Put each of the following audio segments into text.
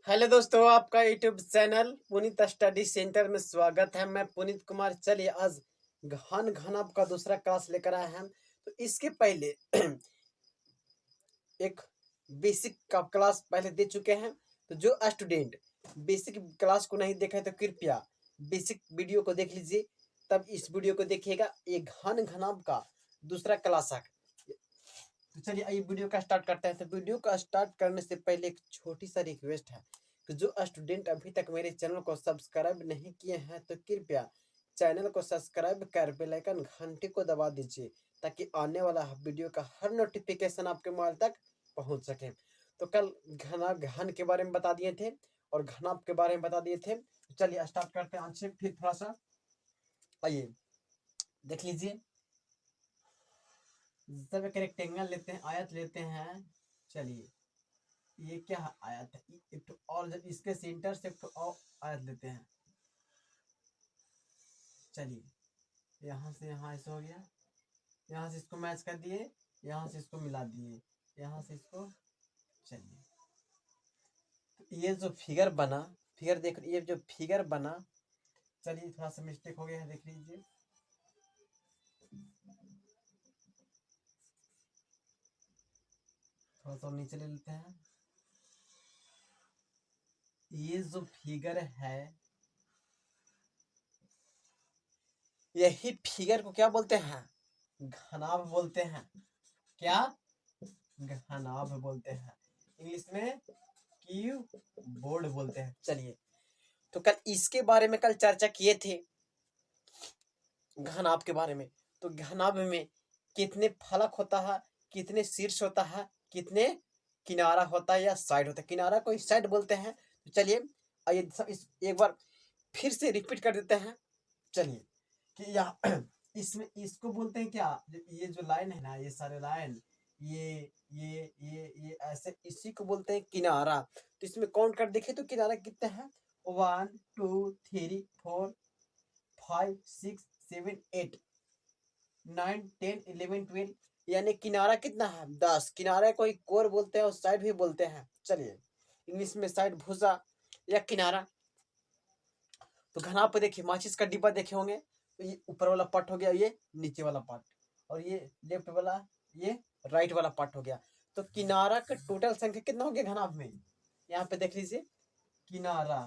Hello दोस्तों, आपका YouTube channel Puneet study centre में स्वागत है। मैं पुनीत कुमार। चलिए आज घन घनाभ का दूसरा क्लास लेकर आए हैं। तो इसके पहले एक बेसिक का क्लास पहले दे चुके हैं। तो जो स्टूडेंट बेसिक क्लास को नहीं देखा है तो कृपया बेसिक वीडियो को देख लीजिए, तब इस वीडियो को देखिएगा। ये घन घनाभ का दूसरा क्लास है। तो चलिए आइए वीडियो का स्टार्ट करते हैं। तो वीडियो का स्टार्ट करने से पहले एक छोटी सा रिक्वेस्ट है कि जो स्टूडेंट अभी तक मेरे चैनल को सब्सक्राइब नहीं किए हैं तो कृपया चैनल को सब्सक्राइब कर बेल आइकन घंटी को दबा दीजिए, ताकि आने वाला वीडियो का हर नोटिफिकेशन आपके मोबाइल तक पहुंच सके। तो कल घन के बारे में बता दिए थे और घनाभ के बारे में बता दिए थे। चलिए स्टार्ट करते हैं। अच्छे फिर थोड़ा सा आइए देख लीजिए। जब एक रेक्टेंगल लेते हैं, आयत लेते हैं। चलिए ये क्या आयत है, एक तो और जब इसके सेंटर से एक तो और आयत लेते हैं। चलिए यहाँ से यहाँ ऐसा हो गया, यहाँ से इसको मैच कर दिए, यहाँ से इसको मिला दिए, यहाँ से इसको। चलिए तो ये जो फिगर बना, फिगर देख, ये जो फिगर बना, चलिए थोड़ा सा मिस्टेक हो गया है, देख लीजिए। थोड़ा सा नीचे ले लेते हैं। ये जो फिगर है, यही फिगर को क्या बोलते हैं? घनाभ बोलते हैं। क्या? घनाभ बोलते हैं। इंग्लिश में क्यू बोर्ड बोलते हैं। चलिए तो कल इसके बारे में कल चर्चा किए थे, घनाभ के बारे में। तो घनाभ में कितने फलक होता है, कितने शीर्ष होता है, कितने किनारा होता है या साइड होता है। किनारा को साइड बोलते हैं। तो चलिए आइए एक बार फिर से रिपीट कर देते हैं। चलिए कि यहाँ इसमें इसको बोलते हैं क्या, ये जो लाइन है ना, ये सारे लाइन, ये ऐसे, इसी को बोलते हैं किनारा। तो इसमें काउंट कर देखिए तो किनारा कितने हैं? 1 2 3 4 5 6 7 8 9 10 11 12, यानी किनारा कितना है? 10। किनारे को ही कोर बोलते हैं और साइड भी बोलते हैं। चलिए इंग्लिश में साइड भुजा या किनारा। तो घनाभ पे देखिए, माचिस का डिब्बा देखे होंगे। तो ये ऊपर वाला पार्ट हो गया, ये नीचे वाला पार्ट, और ये लेफ्ट वाला, ये राइट वाला पार्ट हो गया। तो किनारा का टोटल संख्या कितना हो गया घनाभ में? यहाँ पे देख लीजिए। किनारा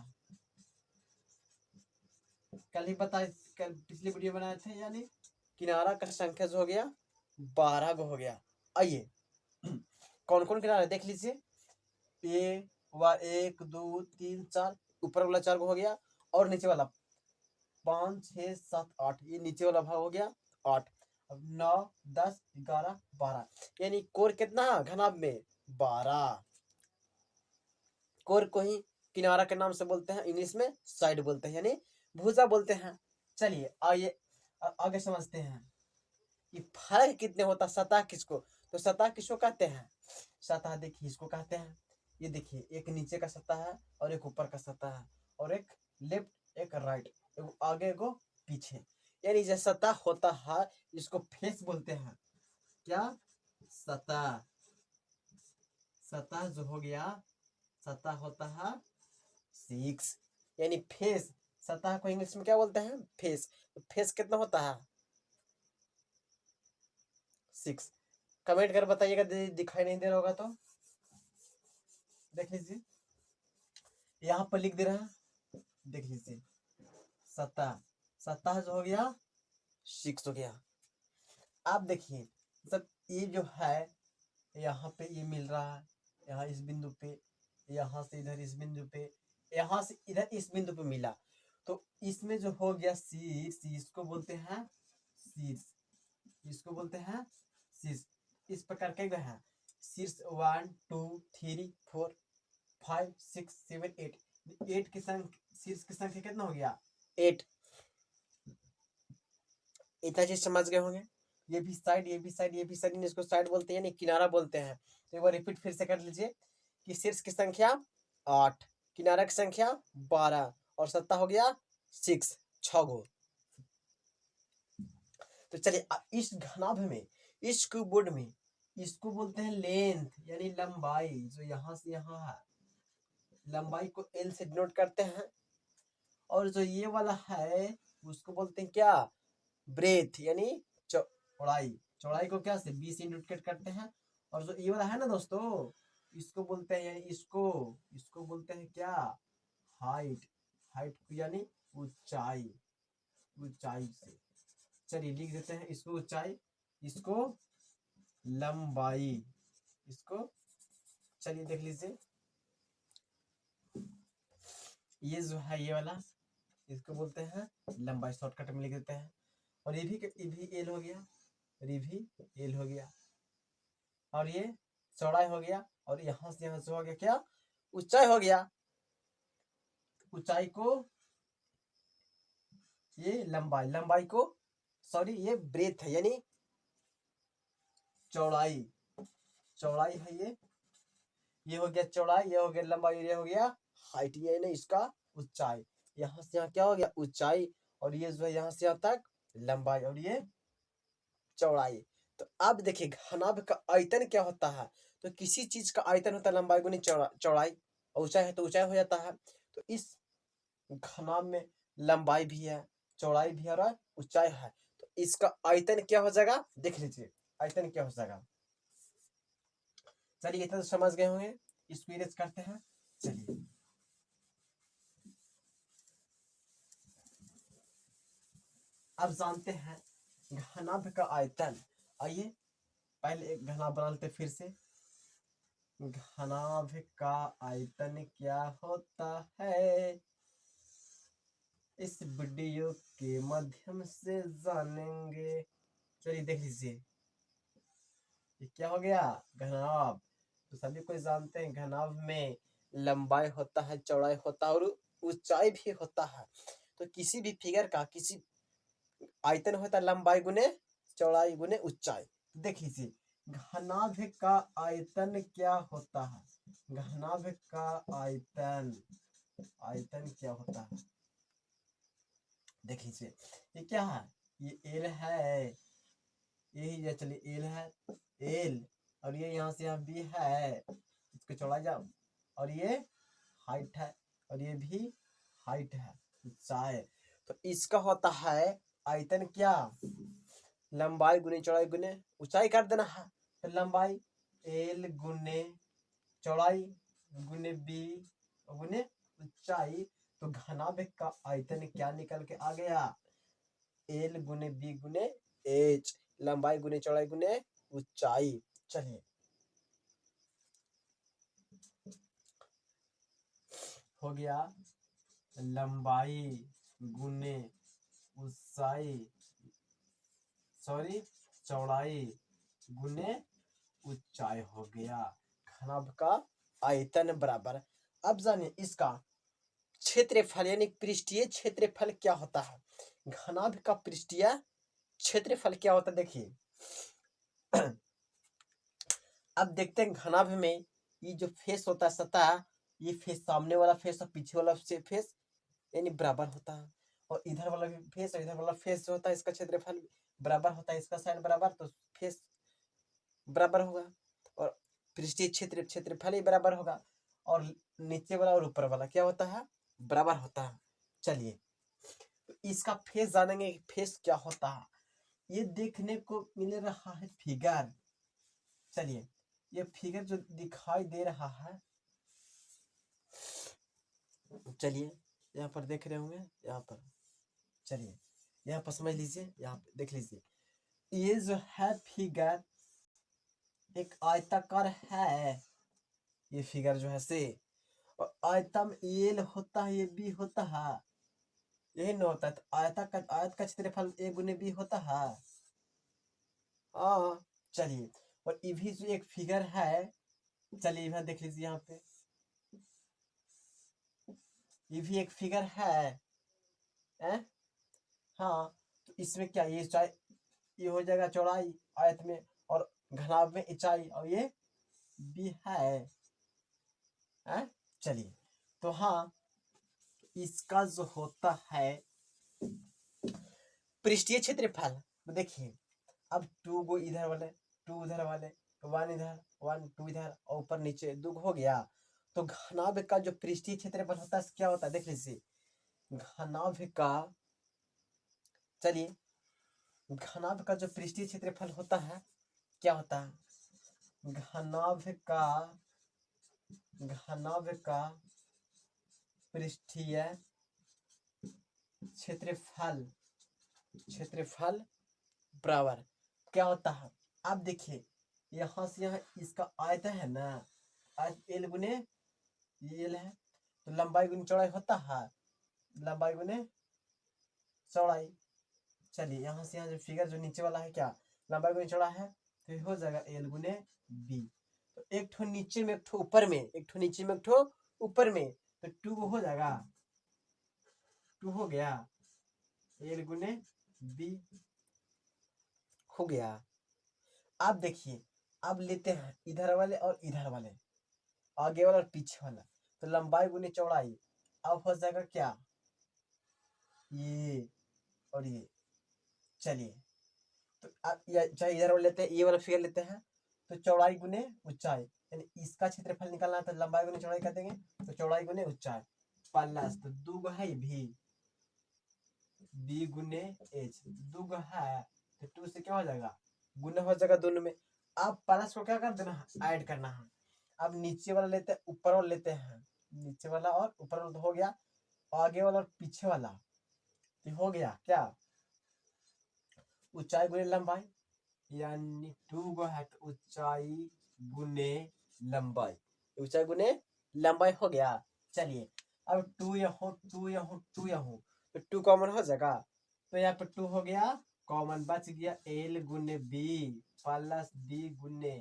कल ही बताए, कल पिछली वीडियो बनाए थे, यानी किनारा का संख्या जो हो गया 12 गो हो गया। आइए कौन कौन किनारा देख लीजिए। ये 1 2 3 4, ऊपर वाला 4 गो हो गया, और नीचे वाला 5 6 7 8, ये नीचे वाला भाग हो गया 8। अब 9 10 11 12, यानी कोर कितना घनाभ में? 12। कोर को ही किनारा के नाम से बोलते हैं, इंग्लिश में साइड बोलते हैं, यानी भुजा बोलते हैं। चलिए आइए आगे समझते हैं कि फर्क कितने होता सतह किसको। तो सतह किसको कहते हैं? सतह देखिए इसको कहते हैं। ये देखिए, एक नीचे का सतह है और एक ऊपर का सतह है, और एक लेफ्ट एक राइट, एक आगे को पीछे, यानी जो सतह होता है इसको फेस बोलते हैं। क्या? सतह। सतह जो हो गया, सतह होता है 6, यानी फेस। सतह को इंग्लिश में क्या बोलते हैं? फेस। तो फेस कितना होता है? 6। कमेंट कर बताइएगा दिखाई नहीं दे रहा होगा तो। देख लीजिए यहाँ पर लिख दे रहा है, देख लीजिए। सतह, सतह जो हो गया 6 हो गया। आप देखिए सब, ये जो है यहाँ पे ये मिल रहा है, यहाँ इस बिंदु पे, यहाँ से इधर इस बिंदु पे, यहाँ से इधर इस बिंदु पे मिला। तो इसमें जो हो गया शीर्ष, इसको बोलते हैं शीर्ष, इसको बोलते हैं शीर्ष। इस प्रकार के है शीर्ष 1 2 3 4 5 6 7 8, 8 की संख्या, शीर्ष की संख्या कितना हो गया? 8। इतना चीज समझ गए होंगे। ये भी साइड, ये भी साइड, ये भी साइड, इसको साइड बोलते हैं, यानी किनारा बोलते हैं। तो एक बार रिपीट फिर से कर लीजिए कि शीर्ष की संख्या 8, किनारा की संख्या 12, और सत्ता हो गया 6, 6 गो। तो चलिए इस घनाभ में, इस क्यूबोर्ड में, इसको बोलते हैं लेंथ, यानी लंबाई, जो यहाँ से यहाँ है। लंबाई को एल से डिनोट करते हैं। और जो ये वाला है उसको बोलते हैं क्या, ब्रेथ यानी चौड़ाई। चौड़ाई को क्या से बी से इंडिकेट करते हैं। और जो ये वाला है ना दोस्तों, इसको बोलते हैं यानी इसको बोलते हैं क्या, हाइट। हाइट यानी ऊंचाई, ऊंचाई से। चलिए लिख देते हैं इसको ऊंचाई, इसको लंबाई, इसको चलिए देख लीजिए। ये जो है ये वाला इसको बोलते हैं लंबाई, शॉर्टकट में लिख देते हैं। और ये भी एल हो गया, और ये भी एल हो गया, और ये चौड़ाई हो गया, और यहाँ से हो गया क्या, ऊंचाई हो गया। ऊंचाई को ये लंबाई, लंबाई को सॉरी ये ब्रेथ है यानी चौड़ाई, चौड़ाई है ये हो गया चौड़ाई, ये हो गया लंबाई, ये हो गया हाइट, ये ना इसका ऊंचाई। यहाँ से यहाँ क्या हो गया ऊंचाई, और ये जो है यहाँ से यहाँ तक लंबाई, और ये चौड़ाई। तो अब देखिए घनाभ का आयतन क्या होता है। तो किसी चीज का आयतन होता है लंबाई गुनी चौड़ाई, और ऊंचाई है तो ऊंचाई हो जाता है। तो इस घनाभ में लंबाई भी है, चौड़ाई भी है और ऊंचाई है। तो इसका आयतन क्या हो जाएगा, देख लीजिए आयतन क्या हो जाएगा। चलिए इतना तो समझ गए होंगे, इसको इरेज करते हैं। चलिए अब जानते हैं घनाभ का आयतन। आइए पहले एक घनाभ बना लेते फिर से। घनाभ का आयतन क्या होता है, इस वीडियो के माध्यम से जानेंगे। चलिए देख लीजिए ये क्या हो गया, घनाभ। तो सभी कोई जानते हैं घनाभ में लंबाई होता है, चौड़ाई होता है और ऊंचाई भी होता है। तो किसी भी फिगर का किसी आयतन होता है लंबाई गुने चौड़ाई गुने ऊंचाई। देख लीजिए घनाभ का आयतन क्या होता है, घनाभ का आयतन, आयतन क्या होता है देख लीजिए। ये क्या है, ये एल है, यही चलिए एल है, एल, और ये यहाँ से यहाँ बी है, इसको चौड़ा जाओ, और ये हाइट है, और ये भी हाइट है, ऊंचाई। तो इसका होता है आयतन क्या, लंबाई गुने चौड़ाई गुने ऊंचाई कर देना है। तो लंबाई एल गुने चौड़ाई गुने बी गुने ऊंचाई। तो घनाभ का आयतन क्या निकल के आ गया, एल गुने बी गुने एच, लंबाई गुने चौड़ाई गुने ऊंचाई। चलिए हो गया लंबाई गुने ऊंचाई, सॉरी चौड़ाई गुने ऊंचाई हो गया घनाभ का आयतन बराबर। अब जानिए इसका क्षेत्रफल यानी पृष्ठीय क्षेत्रफल क्या होता है। घनाभ का पृष्ठीय क्षेत्रफल क्या होता है देखिए। अब देखते हैं घनाभ में ये जो फेस होता है सतह, ये फेस सामने वाला फेस और पीछे वाला फेस यानी बराबर होता है। और इधर वाला भी फेस और इधर वाला फेस जो होता है इसका क्षेत्रफल बराबर होता है, इसका साइड बराबर, तो फेस बराबर होगा और पृष्ठीय क्षेत्रफल ही बराबर होगा। और नीचे वाला और ऊपर वाला क्या होता है, बराबर होता है। चलिए तो इसका फेस जानेंगे, फेस क्या होता है। ये देखने को मिल रहा है फिगर। चलिए ये फिगर जो दिखाई दे रहा है, चलिए यहाँ पर देख रहे होंगे, यहाँ पर चलिए यहाँ पर समझ लीजिए, यहाँ पे देख लीजिए। ये जो है फिगर एक आयताकार है, ये फिगर जो है से, और आयतम एल होता है, ये बी होता है, यही न होता है। तो आयत का क्षेत्रफल ए गुने बी होता है। हाँ चलिए, और ये भी जो एक फिगर है, चलिए यहाँ देख लीजिए, यहाँ पे ये भी एक फिगर है, हाँ। तो इसमें क्या ये हो जाएगा चौड़ाई आयत में, और घनाभ में ऊंचाई, और ये भी है, चलिए तो हाँ इसका जो होता है पृष्ठीय क्षेत्रफल, देखिए अब 2 गो इधर वाले, 2 उधर वाले, 1 इधर 1 2 इधर, और ऊपर नीचे 2 हो गया। तो घनाभ का जो पृष्ठीय क्षेत्रफल होता है क्या होता है, देख लीजिए घनाभ का, चलिए घनाभ का जो पृष्ठीय क्षेत्रफल होता है क्या होता है, घनाभ का पृष्ठीय क्षेत्रफल बराबर क्या होता है। आप देखिए यहाँ से यहाँ इसका आयत है ना, आयत एल गुने एल है, तो लंबाई गुने चौड़ाई होता है, लंबाई गुने चौड़ाई। चलिए यहाँ से यहाँ जो फिगर जो नीचे वाला है क्या, लंबाई गुने चौड़ा है, तो ये हो जाएगा एल गुने बी। तो एक ठो नीचे में एक ठो ऊपर में, एक ठो नीचे में एक ठो ऊपर में, तो 2 हो जाएगा, 2 हो गया एल गुने बी हो गया। आप देखिए अब लेते हैं इधर वाले और इधर वाले, आगे वाला और पीछे वाला, तो लंबाई गुने चौड़ाई, अब हो जाएगा क्या ये और ये। चलिए तो आप चाहे इधर वाले लेते हैं, ये वाला फिगर लेते हैं, तो चौड़ाई गुने ऊंचाई, यानी इसका क्षेत्रफल निकालना है तो लंबाई गुने चौड़ाई कर देंगे, तो चौड़ाई गुने ऊंचाई प्लस, तो 2 है बी गुने एच, 2 है तो 2 से क्या हो जाएगा गुना हो जाएगा दोनों में। अब प्लस को क्या कर देना है, ऐड करना है। अब नीचे वाला लेते हैं ऊपर वाला लेते हैं, नीचे वाला और ऊपर वाला तो हो गया, आगे वाला और पीछे वाला तो हो गया क्या ऊंचाई गुने लंबाई, यानी 2 है तो ऊंचाई गुने लंबाई, ऊंचाई गुने लंबाई हो गया। चलिए अब 2 यहाँ 2 यहाँ 2 यहाँ, तो 2 कॉमन हो जाएगा, तो यहाँ पर 2 हो गया कॉमन, बच गया एल गुने बी प्लस बी गुने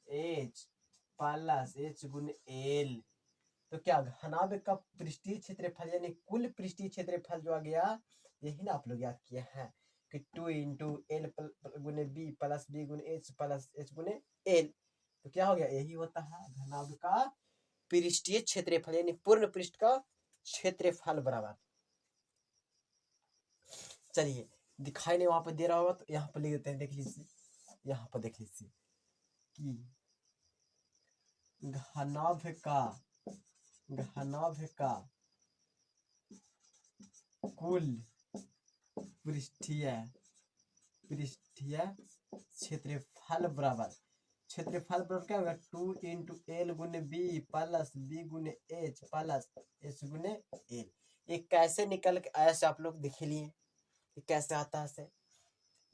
एच प्लस एच गुने एल। तो क्या घनाभ का पृष्ठीय क्षेत्रफल यानी कुल पृष्ठीय क्षेत्रफल जो आ गया, यही ना आप लोग याद किए हैं कि 2 इंटू एल गुने बी प्लस बी गुने एच प्लस एच गुने एल। तो क्या हो गया, यही होता है घनाभ का पृष्ठीय क्षेत्रफल यानी पूर्ण पृष्ठ का क्षेत्रफल बराबर। चलिए दिखाई नहीं वहां पर दे रहा होगा तो यहाँ पर लिख देते हैं, देख लीजिए यहाँ पर देख लीजिए कि घनाभ का कुल पृष्ठीय क्षेत्रफल बराबर, क्षेत्रफल बराबर क्या होगा 2 इंटू एल गुने बी प्लस बी गुने एच प्लस एच गुने एल। ये कैसे निकल के आया से आप लोग देख लिए, ये कैसे आता है से,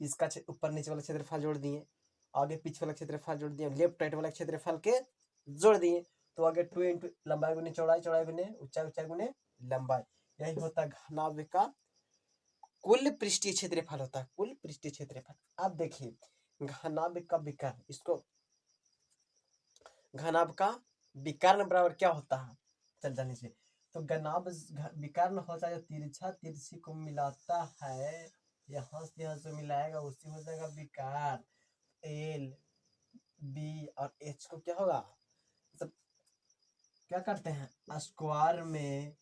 इसका ऊपर नीचे वाला क्षेत्रफल जोड़ दिए, आगे पीछे वाला क्षेत्रफल जोड़ दिए, लेफ्ट राइट वाला क्षेत्रफल के जोड़ दिए, तो आगे 2 इंटू लंबाई गुने चौड़ाई, चौड़ाई गुने ऊंचाई, ऊंचाई गुने लंबाई, यही होता है घनाभ का कुल पृष्ठीय क्षेत्रफल होता है, कुल पृष्ठीय क्षेत्रफल। अब देखिए घनाभ का विकर्ण, इसको घनाभ का विकर्ण बराबर क्या होता है, चल जाने से, तो घनाभ विकर्ण होता है तिरछा तिरछी को मिलाता है, यहाँ से यहाँ से मिलाएगा उसी हो जाएगा विकर्ण। एल बी और एच को क्या होगा, सब क्या करते हैं स्क्वायर में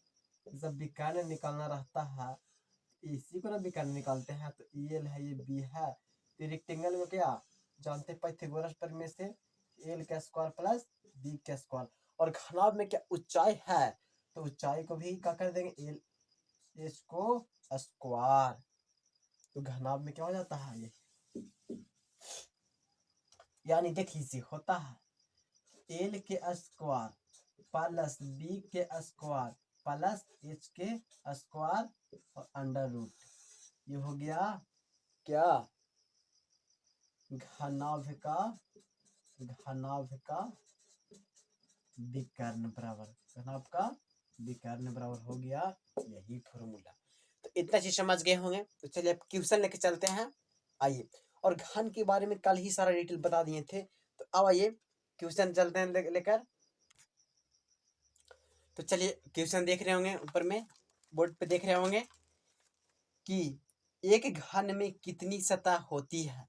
जब विकर्ण निकालना रहता है, इसी को ना विकर्ण निकालते हैं, तो एल है ये बी है, तो रेक्टेंगल में क्या जानते हैं पाइथागोरस प्रमेय से, एल का स्क्वायर प्लस बी का स्क्वायर, और घनाभ में क्या ऊंचाई है, तो ऊंचाई को भी क्या कर देंगे एल एच को स्क्वायर, तो घनाभ में क्या हो जाता है ये, यानी देख लीजिए होता है एल के स्क्वायर प्लस बी के स्क्वायर प्लस एच के स्क्वायर और अंडर रूट, ये हो गया क्या घनाभ का विकर्ण बराबर, घनाभ का विकर्ण बराबर हो गया यही फॉर्मूला। तो इतना चीज समझ गए होंगे, तो चलिए अब क्वेश्चन लेके चलते हैं, आइए। और घन के बारे में कल ही सारा डिटेल बता दिए थे, तो अब आइए क्वेश्चन चलते हैं लेकर। तो चलिए क्वेश्चन देख रहे होंगे ऊपर में बोर्ड पे देख रहे होंगे कि एक घन में कितनी सतह होती है,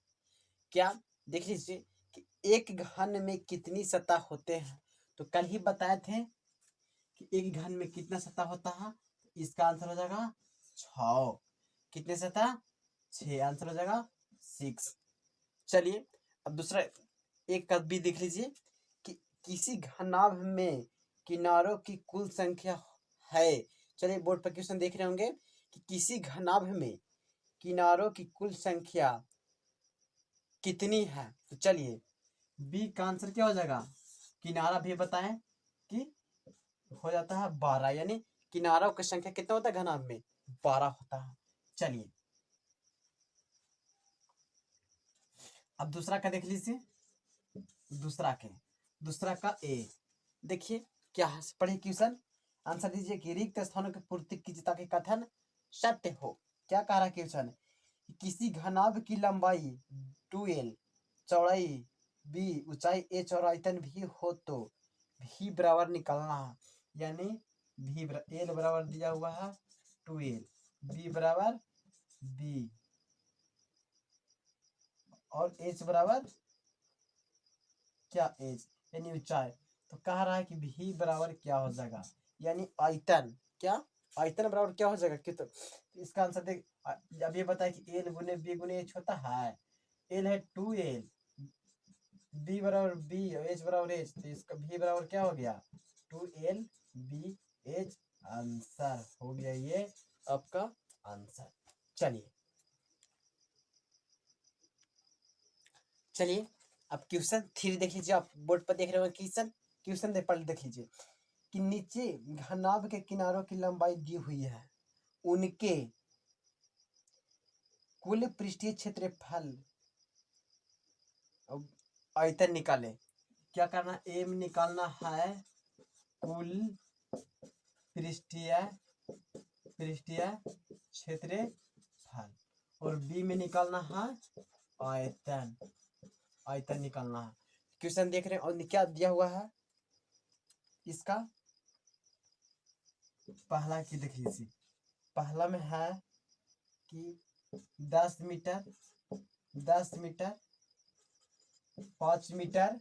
क्या देख लीजिए कि एक घन में कितनी सतह होते हैं, तो कल ही बताए थे कि एक घन में कितना सतह होता है, इसका आंसर हो जाएगा 6, कितने सतह 6, आंसर हो जाएगा 6। चलिए अब दूसरा एक का भी देख लीजिए कि किसी घनाभ में किनारों की कुल संख्या है। चलिए बोर्ड पर क्वेश्चन देख रहे होंगे कि किसी घनाभ में किनारों की कुल संख्या कितनी है। तो चलिए बी का आंसर क्या हो जाएगा, किनारा भी बताएं कि हो जाता है 12, यानी किनारों की संख्या कितना होता है घनाभ में, 12 होता है। चलिए अब दूसरा का देख लीजिए, दूसरा का ए देखिए क्या है, पढ़िए क्वेश्चन, आंसर दीजिए कि रिक्त स्थानों की पूर्ति कीजिए ताकि कथन सत्य हो। क्या कह रहा है क्वेश्चन, किसी घनाभ की लंबाई 2l, चौड़ाई b, ऊंचाई h और आयतन भी हो तो v बराबर निकालना है। यानी l बराबर दिया हुआ है 2l, b बराबर b और h बराबर क्या h, यानी ऊंचाई। तो कह रहा है कि v बराबर क्या हो जाएगा, यानी आयतन, क्या आयतन बराबर क्या हो जाएगा कि, तो इसका आंसर देख, अब ये बताया कि l गुने b गुने h होता है, l है 2l, b बराबर b और h बराबर h, तो इसका v बराबर क्या हो गया 2l b h, आंसर हो गया ये आपका आंसर। चलिए अब क्वेश्चन 3 देख लीजिए, आप बोर्ड पर देख रहे हो क्वेश्चन देख लीजिए कि नीचे घनाभ के किनारों की लंबाई दी हुई है, उनके कुल पृष्ठीय क्षेत्रफल आयतन निकाले। क्या करना, ए में निकालना है कुल पृष्ठीय क्षेत्रफल और बी में निकालना है आयतन निकालना है। क्वेश्चन देख रहे हैं और क्या दिया हुआ है इसका, पहला की देख लीजिए, पहला में है कि 10 मीटर 5 मीटर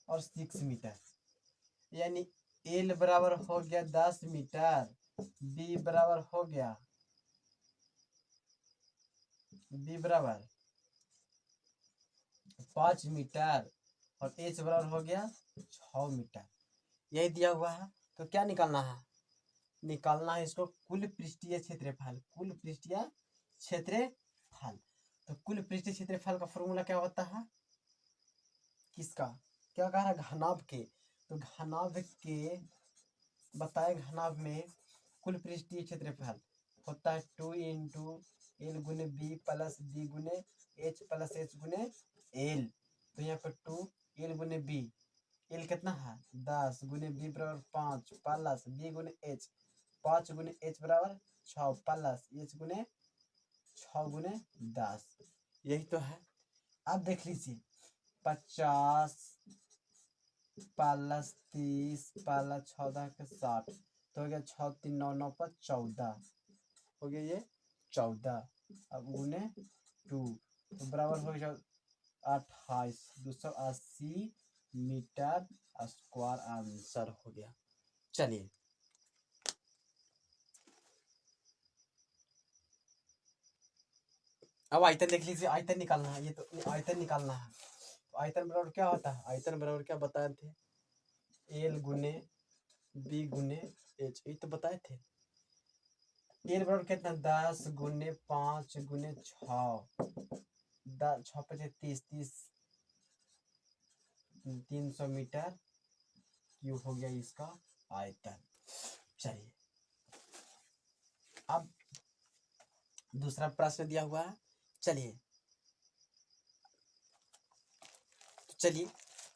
और 6 मीटर, यानी एल बराबर हो गया 10 मीटर, बी बराबर हो गया बी बराबर 5 मीटर और एच बराबर हो गया 6 मीटर, यही दिया हुआ है। तो क्या निकालना है, निकालना है इसको कुल पृष्ठीय क्षेत्रफल, तो कुल पृष्ठीय क्षेत्रफल का फॉर्मूला क्या होता है, किसका, क्या कह रहा है घनाभ के, तो घनाभ के बताए, घनाभ में कुल पृष्ठीय क्षेत्रफल होता है 2 इंटू एल गुने बी प्लस बी गुने एच प्लस एच गुने एल। तो यहाँ पर 2 एल गुने बी, एल कितना है 10 गुने बी बराबर 5 प्लस बी गुने एच 5 गुने एच बराबर 6 प्लस एच गुने 6 गुने 10, यही तो है। अब देख लीजिए 50 प्लस 30 प्लस 14 के 60, तो हो गया 6 3 9 9 पर 14 हो गया ये 14, अब गुने 2 तो बराबर हो गया 28, 280 मीटर स्क्वायर आंसर हो गया। चलिए अब आयतन देख लीजिए, आयतन निकालना है, ये तो आयतन निकालना है। तो आयतन बराबर क्या होता है, आयतन बराबर क्या बताए थे, एल गुने बी गुने एच, ये तो बताए थे। एल बराबर कितना 10 गुने 5 गुने 6, 6 5 30 300 मीटर क्यूब हो गया इसका आयतन। चलिए अब दूसरा प्रश्न दिया हुआ है, चलिए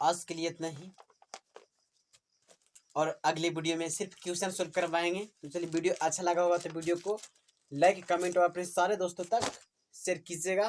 आज के लिए इतना ही, और अगली वीडियो में सिर्फ क्वेश्चन सोल्व करवाएंगे। तो चलिए वीडियो अच्छा लगा होगा तो वीडियो को लाइक कमेंट और अपने सारे दोस्तों तक शेयर कीजिएगा।